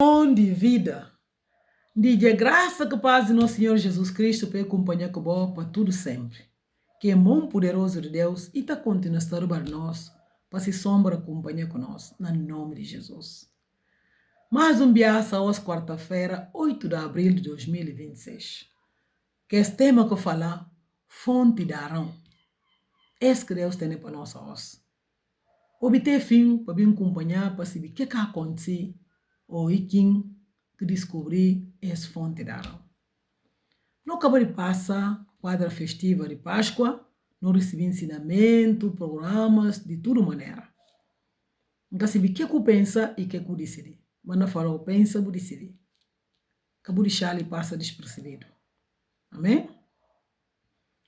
Bom de vida, de graça que paz de nosso Senhor Jesus Cristo para acompanhar com boa para tudo sempre. Que é mão poderoso de Deus e está continuando a estar para nós, para se sombra acompanhar conosco, no nome de Jesus. Mais um dia, hoje quarta-feira, 8 de abril de 2026. Que esse tema que eu falar, fonte de Arão. Esse que Deus tem para nós hoje. Obter fim para vir acompanhar, para saber o que aconteceu, ou quem que descobrir essa fonte de Arão. No acabo de passar quadra festiva de Páscoa, não recebi ensinamento, programas, de toda maneira. Então, sabe o que eu penso e o que eu decidi. Mas não falo, pensa, eu decidi. Acabo de deixar ele passa despercebido. Amém?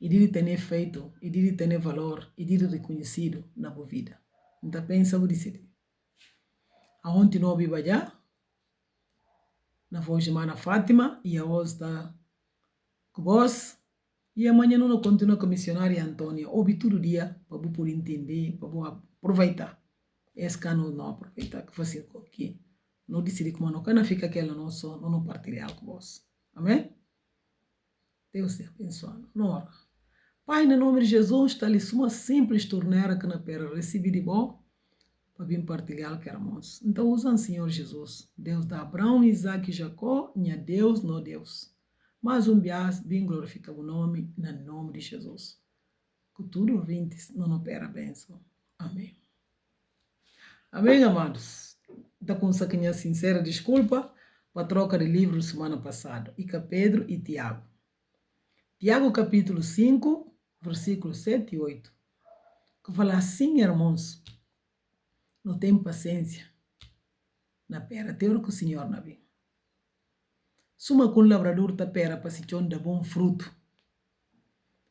E de ter efeito, e de ter valor, e de reconhecido na sua vida. Então, pensa, eu decidi. Aonde não viva já, na voz de Mana Fátima, e a hoje está com vós. E amanhã não continua com a missionária Antônia. Ouve todo dia para você poder entender, para você aproveitar. Esse cano não aproveitar, que faz aqui. Não decidi como não cana fica aquela não só, não partilhar com vós. Amém? Deus te abençoe. Não. Pai, no nome de Jesus, está ali uma simples torneira que na pera recebi de bom para vir partilhar com irmãos. Então, usa o Senhor Jesus. Deus da Abraão, Isaac e Jacó, minha Deus, não Deus. Mais um dia, bem glorifica o nome, no nome de Jesus. Que tudo ouvintes não opera a bênção. Amém. Amém, amados. Está com saquinha sincera desculpa para a troca de livros semana passada. E com Pedro e Tiago. Tiago capítulo 5, versículos 7 e 8. Que fala assim, irmãos. Não tem paciência. Na pera, teor que o Senhor não vem. Suma com o labrador ta pera para se chão de bom fruto.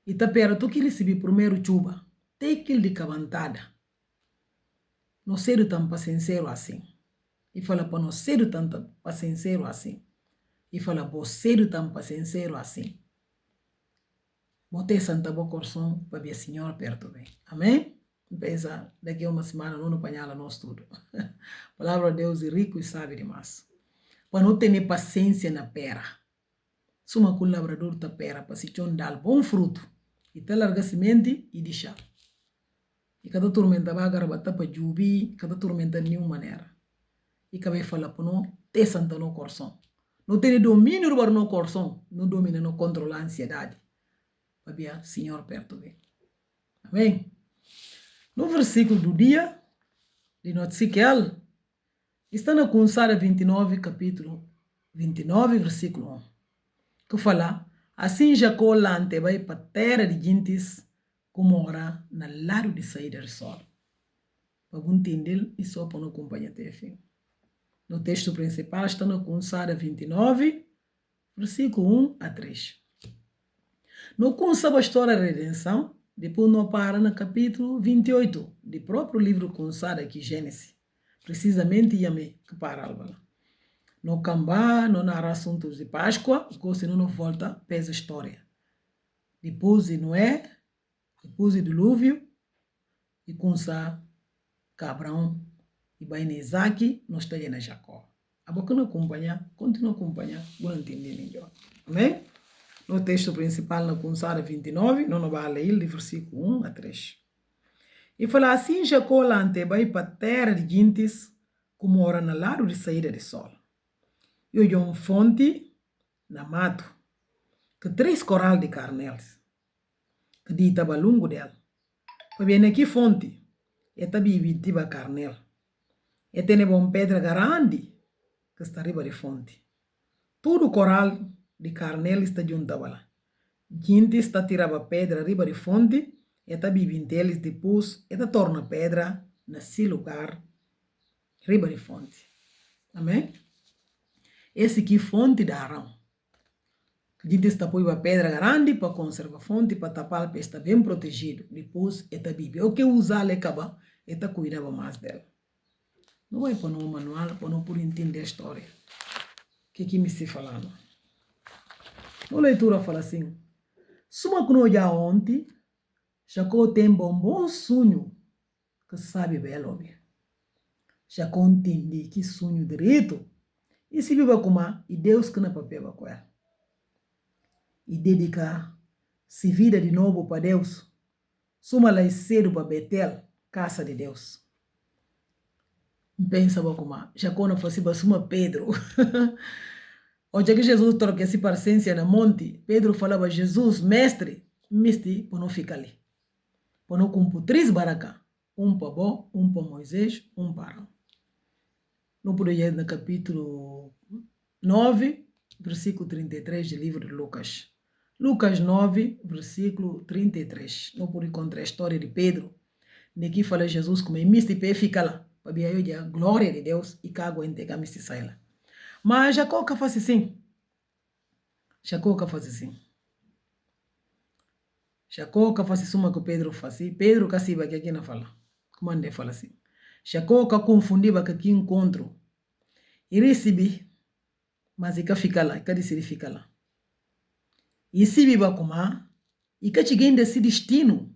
E ta pera, tu que recebi primeiro chuva. Tem que de cavantada. Não ser tão pacienceiro assim. E fala para não ser tão pacienceiro assim. E fala, você tão pacienceiro assim. Botei santa boa coração para ver o Senhor perto bem. Amém? Pensa, daqui a uma semana não apanhar nós tudo. A palavra de Deus é rico e sabe demais. Para não ter paciência na pera. Suma com o labrador da pera para se dar bom fruto. E tá larga semente e deixar. E cada tormenta vai agarrar para jubi, cada tormenta de nenhuma maneira. E cabe falar para não ter santa no coração. Não tem domínio sobre no coração, não domina, não controla a ansiedade. Para ver o Senhor perto dele. Amém? No versículo do dia, de Ezequiel, está na Consara 29, capítulo 29, versículo 1, que fala, assim Jacó lante vai para a terra de gentes como mora na lado de saída do sol. Para você entender, e só para não acompanhar até o fim. No texto principal está na Consara 29, versículo 1 a 3. No consa a história da redenção, depois não para no capítulo 28, do próprio livro Consara aqui, Gênesis. Precisamente, Yame, que para lá. No cambá, não narra assuntos de Páscoa, porque senão não volta para essa história. Depois de Noé, depois do dilúvio, e consa Abraão e Baine Isaac, nós estamos na Jacó. A boca não acompanha, continua a acompanhar, vou entender melhor. Amém? No texto principal, na Consara 29, não vai ler de versículo 1 a 3. E fala assim, Jacó lante vai para a terra de gentes, como ora na lado de saída de sol. E olhou uma fonte na mato, que 3 coral de carnelos, que dita para longo dela. Para bem aqui fonte, e está vivitiva carnel. E tem uma pedra grande, que está arriba de fonte. Todo coral de carnel está junto lá. Gente está tirando pedra arriba de fonte, e está vivendo eles depois, e está torna pedra nesse lugar, arriba de fonte. Amém? Esse aqui é fonte de Arão. A gente está põe a pedra grande para conservar a fonte, para tapar, para estar bem protegido. Depois, está vive. O que usar, ele acaba, está cuidando mais dela. Não é para no manual, para não poder entender a história. O que me está falando? Na leitura fala assim, suma que não já ontem, Jacó tem bom sonho, que sabe bem ouvir. Jacó entende que sonho direito, E se viva como e Deus que na papel com ela. E dedicar se vida de novo para Deus. Suma lá cedo para Betel, casa de Deus. Pensa como já quando fosse para suma Pedro. Onde que Jesus troca essa paciência na monte, Pedro falava a Jesus, mestre, misti, para não ficar ali. Para não cumprir 3 baracas. Um para Bó, um para Moisés, um para Arão. No poder no capítulo 9, versículo 33 do livro de Lucas. Lucas 9, versículo 33. Não pode encontrar a história de Pedro. Aqui fala Jesus como misti para ficar lá. Para ver a glória de Deus e que aguente que a misti sai lá. Mas Jacó que faz assim. Jacó que faz assim. Jacó que faz uma que Pedro faz. Pedro que se vai aqui na fala. Como ande fala assim. Jacó que confundiva com aqui encontro. E recebi. Mas e que fica lá. E que decide ficar lá. E se viva como e que cheguei desse destino.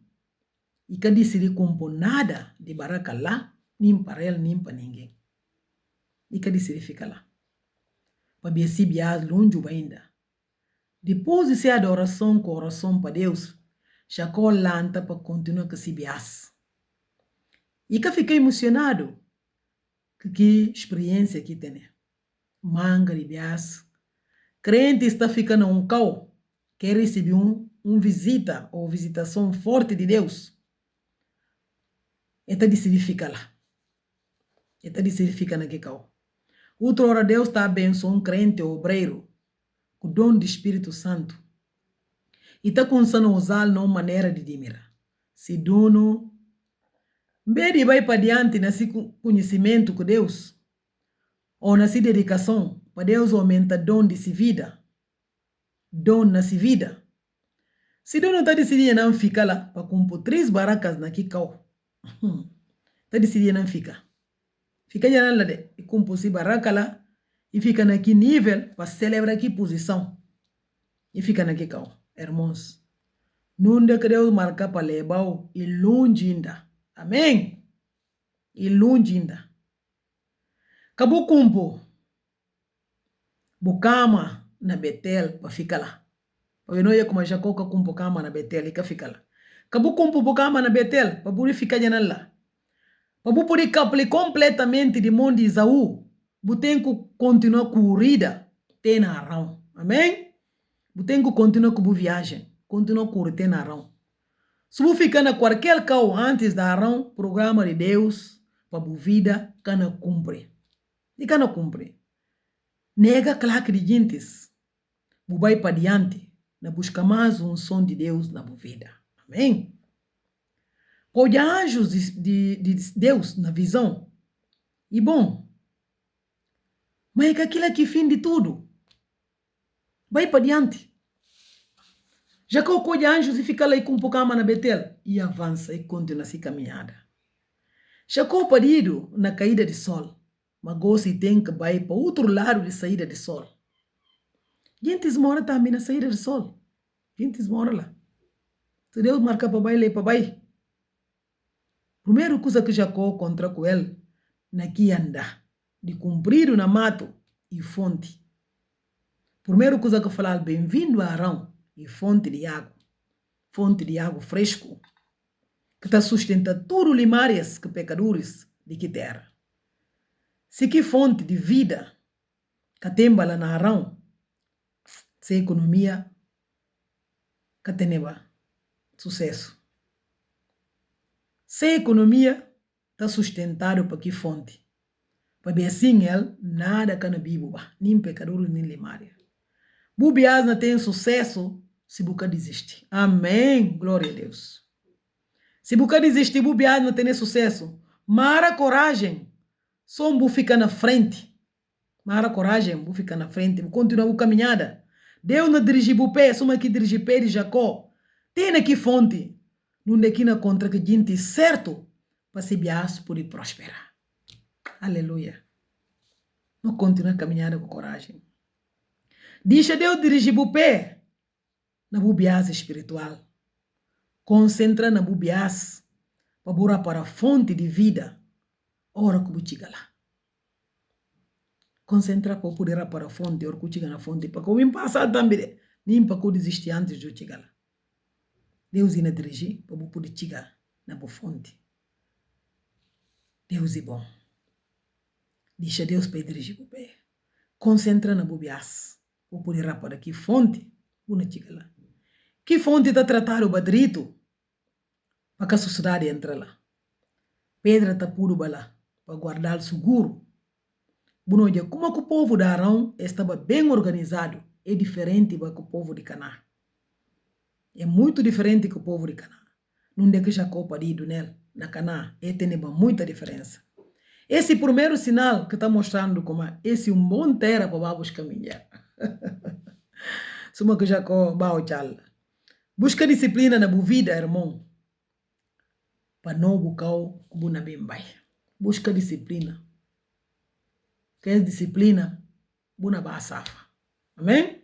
E que decide compor nada de baraka lá. Nem para ele, nem para ninguém. E que decide ficar lá. Para ver se bias longe ainda. Depois de ser adoração com oração para Deus, Jacó lanta para continuar com esse bias. E que fiquei emocionado com que experiência que tem. Manga de bias. Crente está ficando um cão, quer receber visita ou visitação forte de Deus. Então decide ficar lá. Então decide ficar naquele cão. Outra hora Deus está abençoando um crente ou obreiro com o dom do Espírito Santo. E está começando a usar uma maneira de admirar. Se dono, em vez de vai para diante nesse conhecimento com Deus, ou nessa dedicação, para Deus aumenta dom de se vida. Dom na se vida. Se dono está decidindo não ficar lá, para cumprir 3 baracas naquele carro, está decidindo não ficar. Fica já lá, e cumprir esse baraca lá, e fica naquele nível, para celebrar aqui posição. E fica naquele carro. Irmãos, não de que Deus marca para levar e longe ainda. Amém? E longe ainda. Acabou cumpo. Bocama na Betel para ficar lá. Porque não é como Jacó que cumpo cama na Betel e que fica lá. Acabou cumpo bocama na Betel para poder ficar já lá. Para poder captar completamente de mão de Isaú. Tem que continuar corrida. Tem na Arão. Amém? Tem que continuar com a viagem. Continua correndo na Arão. Se você ficar na qualquer carro antes da Arão, programa de Deus para a vida, que não cumpre. E que não cumpre. Nega claque de gentes. Você vai para diante. Na busca mais som de Deus na vida. Amém? Pode anjos de Deus na visão. E bom. Mas é que aquilo é que fim de tudo. Vai para diante. Já que o de anjos e fica lá e com um pouco na Betel. E avança e continua essa caminhada. Já que o parido na caída de sol. Mas gosta e tem que vai para outro lado de saída de sol. Gente mora também na saída de sol. Gente mora lá. Se Deus marca para baixo, para baixo. Primeiro coisa que Jacó contra com ele, naqui anda, de cumprir na mato e fonte. Primeiro coisa que falar, bem-vindo a Arão e fonte de água fresco, que está sustenta tudo limárias que pecadores de que terra. Se que fonte de vida, que tem lá na Arão, se economia, que tem sucesso. Se a economia está sustentada para que fonte. Para ver assim, ele, nada que não vive, nem pecador, nem limária. Bubias não tem sucesso se buca desiste. Amém. Glória a Deus. Se buca desistir, bubias não tem sucesso. Mara coragem. Só um bu fica na frente. Mara coragem, bu fica na frente. Continua a caminhada. Deus não dirige o pé, só que dirige o pé de Jacó. Tem aqui fonte. Não é que na contra que gente certo para se bias por prosperar. Aleluia. Não continua a caminhada com coragem. Deixa Deus dirigir o pé na bubias espiritual. Concentra na bubias para a fonte de vida. Ora que chega lá. Concentra para poder para a fonte, ou que na fonte, para como passar também, nem para que desistir antes de chegar lá. Deus ina dirigir para poder chegar na boa fonte. Deus é bom. Deixa Deus para dirigir para pé. Concentra na bobias, para poder para que fonte, para chegar lá. Que fonte está tratando o badrito para que a sociedade entre lá. Pedra está puro lá para guardar o seguro. Bunoja, como que o povo da Arão estava bem organizado, é diferente do que o povo de Canaã. É muito diferente que o povo de Canaã. Não é que já copa de nele, na Canaã, tem muita diferença. Esse primeiro sinal que está mostrando como esse é um bom terra para vamos caminhar. Suma que já copa busca disciplina na vida, irmão. Para não buscar o buna bem vai. Busca disciplina. Que é disciplina, buna ba safa. Amém?